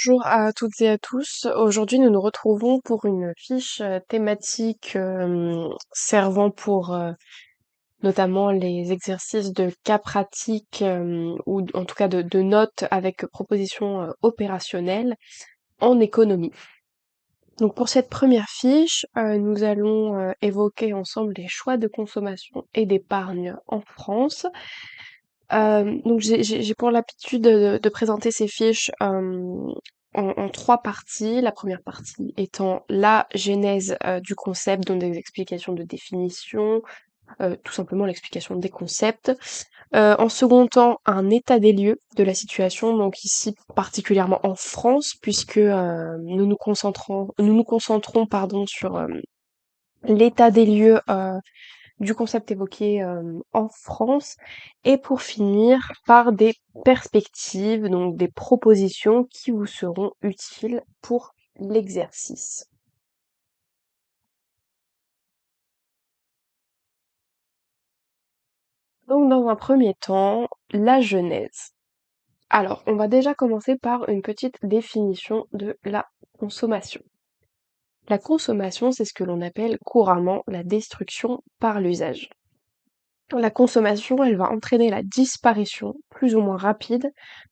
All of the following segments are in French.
Bonjour à toutes et à tous. Aujourd'hui, nous nous retrouvons pour une fiche thématique servant pour notamment les exercices de cas pratiques ou en tout cas de notes avec propositions opérationnelles en économie. Donc pour cette première fiche, nous allons évoquer ensemble les choix de consommation et d'épargne en France. Donc j'ai pour l'habitude de présenter ces fiches en trois parties. La première partie étant la genèse du concept, donc des explications de définition, tout simplement l'explication des concepts. En second temps, un état des lieux de la situation, donc ici particulièrement en France, puisque nous nous concentrons pardon sur l'état des lieux du concept évoqué en France, et pour finir par des perspectives, donc des propositions qui vous seront utiles pour l'exercice. Donc dans un premier temps, la genèse. Alors, on va déjà commencer par une petite définition de la consommation. La consommation, c'est ce que l'on appelle couramment la destruction par l'usage. La consommation, elle va entraîner la disparition, plus ou moins rapide,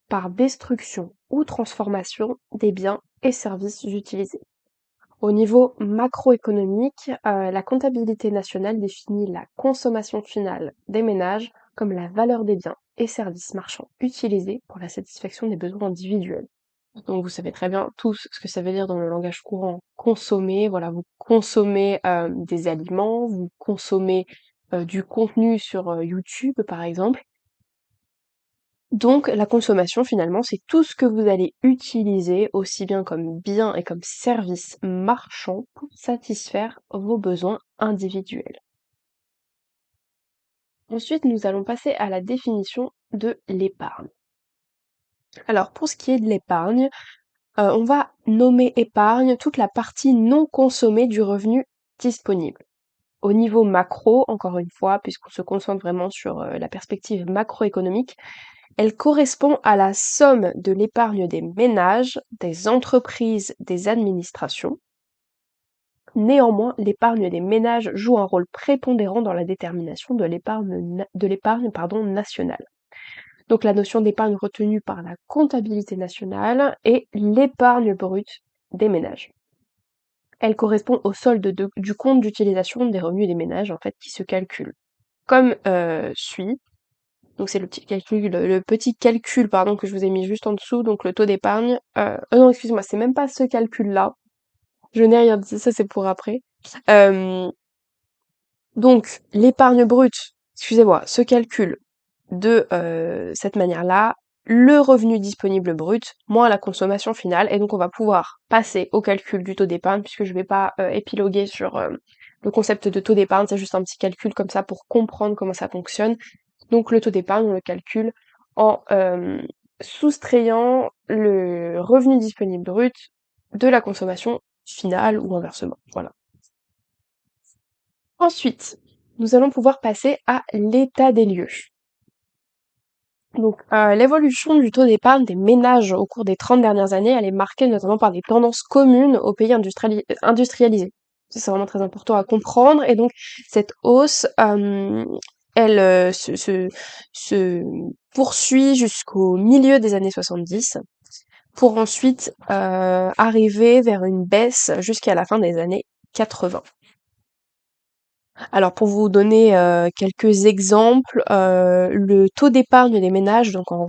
par destruction ou transformation des biens et services utilisés. Au niveau macroéconomique, la comptabilité nationale définit la consommation finale des ménages comme la valeur des biens et services marchands utilisés pour la satisfaction des besoins individuels. Donc vous savez très bien tous ce que ça veut dire dans le langage courant, consommer. Voilà, vous consommez des aliments, vous consommez du contenu sur YouTube par exemple. Donc la consommation finalement, c'est tout ce que vous allez utiliser aussi bien comme bien et comme service marchand pour satisfaire vos besoins individuels. Ensuite, nous allons passer à la définition de l'épargne. Alors pour ce qui est de l'épargne, on va nommer épargne toute la partie non consommée du revenu disponible. Au niveau macro, encore une fois, puisqu'on se concentre vraiment sur la perspective macroéconomique, elle correspond à la somme de l'épargne des ménages, des entreprises, des administrations. Néanmoins, l'épargne des ménages joue un rôle prépondérant dans la détermination de l'épargne nationale. Donc la notion d'épargne retenue par la comptabilité nationale est l'épargne brute des ménages. Elle correspond au solde du compte d'utilisation des revenus des ménages en fait qui se calcule comme suit. Donc c'est le petit calcul pardon que je vous ai mis juste en dessous, donc le taux d'épargne. Non, excusez-moi, c'est même pas ce calcul-là. Je n'ai rien dit, ça c'est pour après. Euh, donc l'épargne brute, excusez-moi, se calcule de cette manière-là, le revenu disponible brut moins la consommation finale, et donc on va pouvoir passer au calcul du taux d'épargne, puisque je vais pas épiloguer sur le concept de taux d'épargne, c'est juste un petit calcul comme ça pour comprendre comment ça fonctionne. Donc le taux d'épargne, on le calcule en soustrayant le revenu disponible brut de la consommation finale ou inversement. Voilà. Ensuite, nous allons pouvoir passer à l'état des lieux. Donc, l'évolution du taux d'épargne des ménages au cours des 30 dernières années, elle est marquée notamment par des tendances communes aux pays industrialisés. Ça, c'est vraiment très important à comprendre. Et donc, cette hausse, elle se poursuit jusqu'au milieu des années 70, pour ensuite arriver vers une baisse jusqu'à la fin des années 80. Alors pour vous donner quelques exemples, le taux d'épargne des ménages, donc en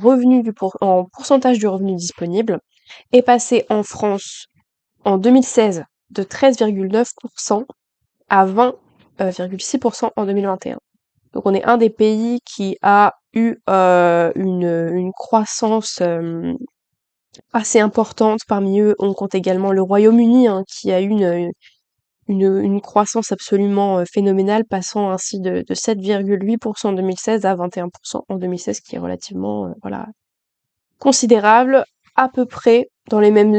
pourcentage du revenu disponible, est passé en France en 2016 de 13,9% à 20,6% en 2021. Donc on est un des pays qui a eu une croissance assez importante. Parmi eux, on compte également le Royaume-Uni, hein, qui a eu une croissance absolument phénoménale, passant ainsi de 7,8% en 2016 à 21% en 2016, qui est relativement voilà, considérable. À peu près dans les mêmes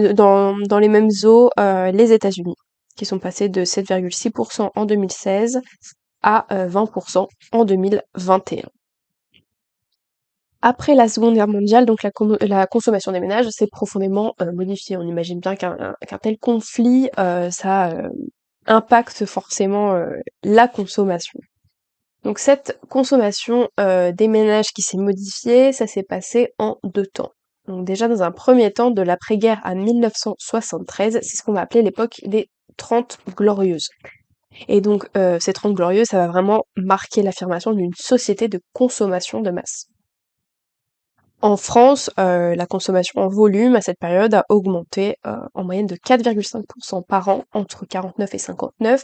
eaux, les États-Unis, qui sont passés de 7,6% en 2016 à 20% en 2021. Après la Seconde Guerre mondiale, donc la consommation des ménages s'est profondément modifiée. On imagine bien qu'un tel conflit, ça impacte forcément la consommation. Donc cette consommation des ménages qui s'est modifiée, ça s'est passé en 2 temps. Donc déjà dans un premier temps, de l'après-guerre à 1973, c'est ce qu'on va appeler l'époque des 30 glorieuses. Et donc ces 30 glorieuses, ça va vraiment marquer l'affirmation d'une société de consommation de masse. En France, la consommation en volume à cette période a augmenté en moyenne de 4,5% par an entre 49 et 59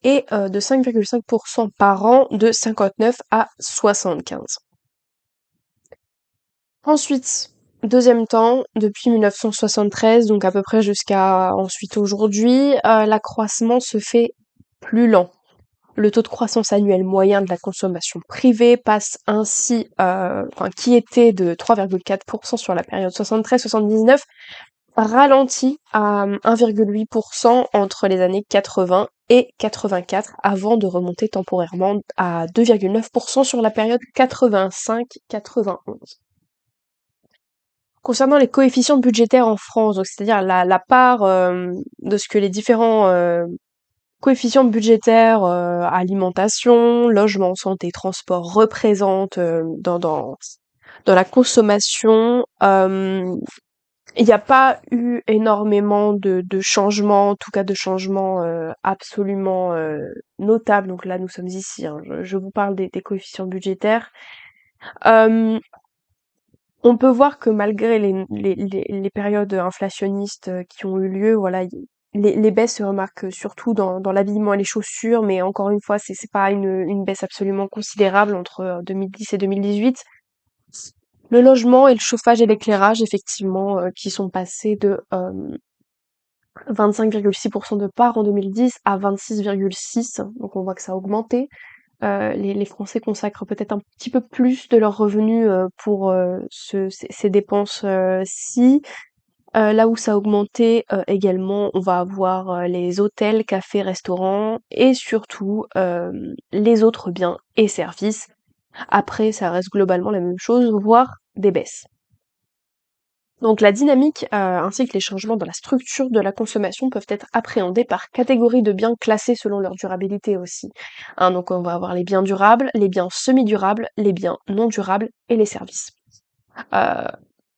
et de 5,5% par an de 59 à 75. Ensuite, deuxième temps, depuis 1973, donc à peu près jusqu'à ensuite aujourd'hui, l'accroissement se fait plus lent. Le taux de croissance annuel moyen de la consommation privée passe ainsi, qui était de 3,4% sur la période 73-79, ralenti à 1,8% entre les années 80 et 84 avant de remonter temporairement à 2,9% sur la période 85-91. Concernant les coefficients budgétaires en France, donc c'est-à-dire la part de ce que les différents coefficients budgétaires, alimentation, logement, santé, transport représentent dans la consommation, il n'y a pas eu énormément de changements, en tout cas de changements absolument notables. Donc là, nous sommes ici, hein, je vous parle des coefficients budgétaires. On peut voir que malgré les périodes inflationnistes qui ont eu lieu, voilà, les baisses se remarquent surtout dans l'habillement et les chaussures, mais encore une fois, c'est pas une baisse absolument considérable entre 2010 et 2018. Le logement et le chauffage et l'éclairage, effectivement, qui sont passés de 25,6% de part en 2010 à 26,6%, donc on voit que ça a augmenté. Les Français consacrent peut-être un petit peu plus de leurs revenus pour ces dépenses-ci. Là où ça a augmenté également, on va avoir les hôtels, cafés, restaurants et surtout les autres biens et services. Après, ça reste globalement la même chose, voire des baisses. Donc la dynamique ainsi que les changements dans la structure de la consommation peuvent être appréhendés par catégorie de biens classés selon leur durabilité aussi. Hein, donc on va avoir les biens durables, les biens semi-durables, les biens non durables et les services. Euh,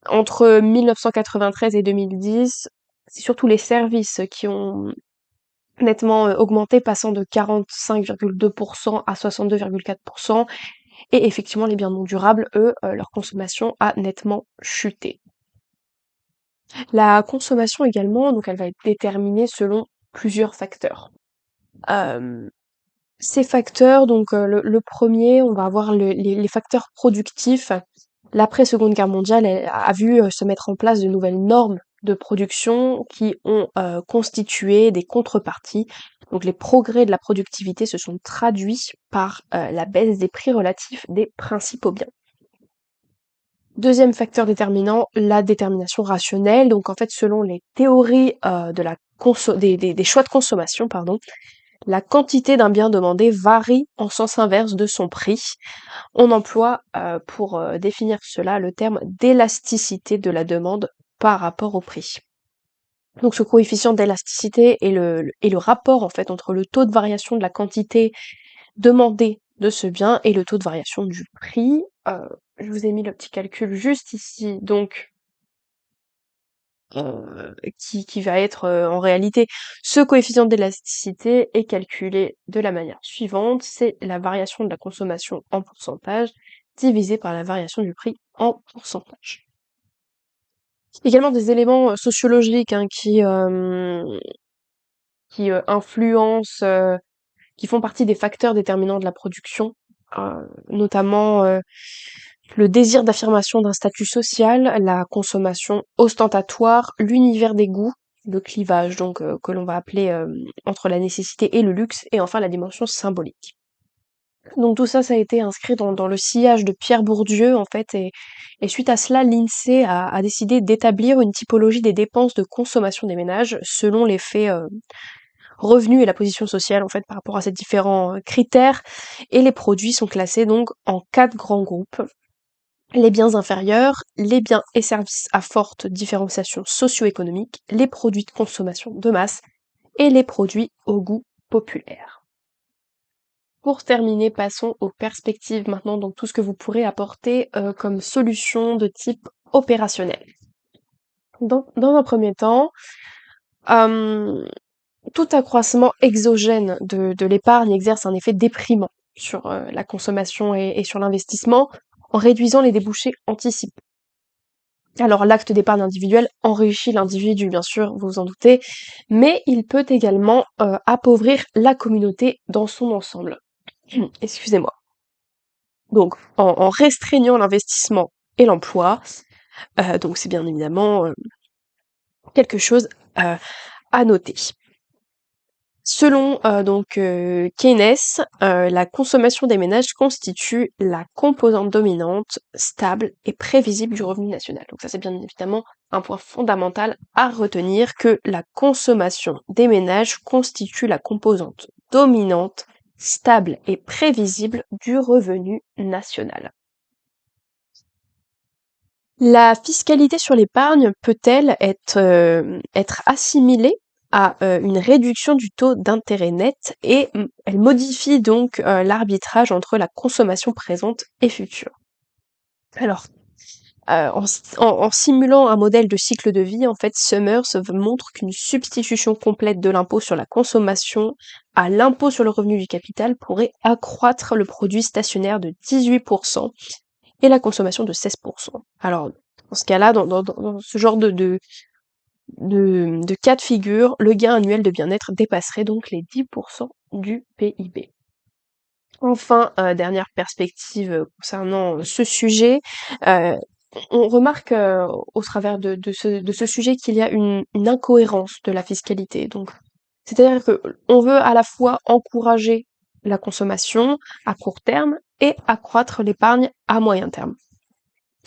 Entre 1993 et 2010, c'est surtout les services qui ont nettement augmenté, passant de 45,2% à 62,4%. Et effectivement, les biens non durables, eux, leur consommation a nettement chuté. La consommation également, donc elle va être déterminée selon plusieurs facteurs. Ces facteurs, donc le premier, on va avoir les facteurs productifs. L'après-Seconde Guerre mondiale a vu se mettre en place de nouvelles normes de production qui ont constitué des contreparties. Donc les progrès de la productivité se sont traduits par la baisse des prix relatifs des principaux biens. Deuxième facteur déterminant, la détermination rationnelle. Donc en fait, selon les théories des choix de consommation, pardon, la quantité d'un bien demandé varie en sens inverse de son prix. On emploie pour définir cela le terme d'élasticité de la demande par rapport au prix. Donc ce coefficient d'élasticité est le rapport en fait entre le taux de variation de la quantité demandée de ce bien et le taux de variation du prix. Je vous ai mis le petit calcul juste ici, donc qui va être en réalité ce coefficient d'élasticité est calculé de la manière suivante, c'est la variation de la consommation en pourcentage divisé par la variation du prix en pourcentage. Également des éléments sociologiques hein, qui influencent, qui font partie des facteurs déterminants de la production, notamment le désir d'affirmation d'un statut social, la consommation ostentatoire, l'univers des goûts, le clivage donc que l'on va appeler entre la nécessité et le luxe, et enfin la dimension symbolique. Donc tout ça, ça a été inscrit dans le sillage de Pierre Bourdieu en fait, et suite à cela, l'INSEE a décidé d'établir une typologie des dépenses de consommation des ménages selon les faits revenus et la position sociale en fait par rapport à ces différents critères, et les produits sont classés donc en 4 grands groupes. les biens inférieurs, les biens et services à forte différenciation socio-économique, les produits de consommation de masse et les produits au goût populaire. Pour terminer, passons aux perspectives maintenant, donc tout ce que vous pourrez apporter comme solution de type opérationnel. Dans un premier temps, euh, tout accroissement exogène de l'épargne exerce un effet déprimant sur la consommation et sur l'investissement en réduisant les débouchés anticipés. Alors l'acte d'épargne individuelle enrichit l'individu, bien sûr, vous vous en doutez, mais il peut également appauvrir la communauté dans son ensemble. Excusez-moi. Donc en restreignant l'investissement et l'emploi, donc c'est bien évidemment quelque chose à noter. Selon Keynes, la consommation des ménages constitue la composante dominante, stable et prévisible du revenu national. Donc ça c'est bien évidemment un point fondamental à retenir, que la consommation des ménages constitue la composante dominante, stable et prévisible du revenu national. La fiscalité sur l'épargne peut-elle être assimilée à une réduction du taux d'intérêt net, et elle modifie donc l'arbitrage entre la consommation présente et future. Alors, en simulant un modèle de cycle de vie, en fait, Summers montre qu'une substitution complète de l'impôt sur la consommation à l'impôt sur le revenu du capital pourrait accroître le produit stationnaire de 18% et la consommation de 16%. Alors, dans ce cas-là, dans ce genre de cas de figure, le gain annuel de bien-être dépasserait donc les 10% du PIB. Enfin, dernière perspective concernant ce sujet, on remarque au travers de ce sujet qu'il y a une incohérence de la fiscalité. Donc, c'est-à-dire que on veut à la fois encourager la consommation à court terme et accroître l'épargne à moyen terme.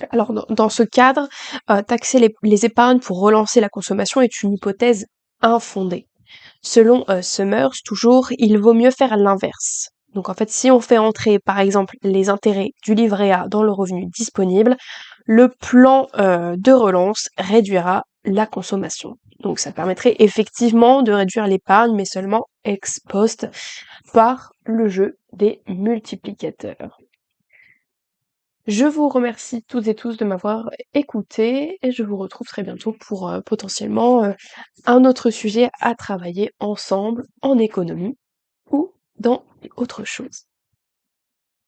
Alors dans ce cadre, taxer les épargnes pour relancer la consommation est une hypothèse infondée. Selon Summers, toujours, il vaut mieux faire l'inverse. Donc en fait, si on fait entrer par exemple les intérêts du livret A dans le revenu disponible, le plan de relance réduira la consommation. Donc ça permettrait effectivement de réduire l'épargne, mais seulement ex post par le jeu des multiplicateurs. Je vous remercie toutes et tous de m'avoir écouté, et je vous retrouve très bientôt pour potentiellement un autre sujet à travailler ensemble en économie ou dans autre chose.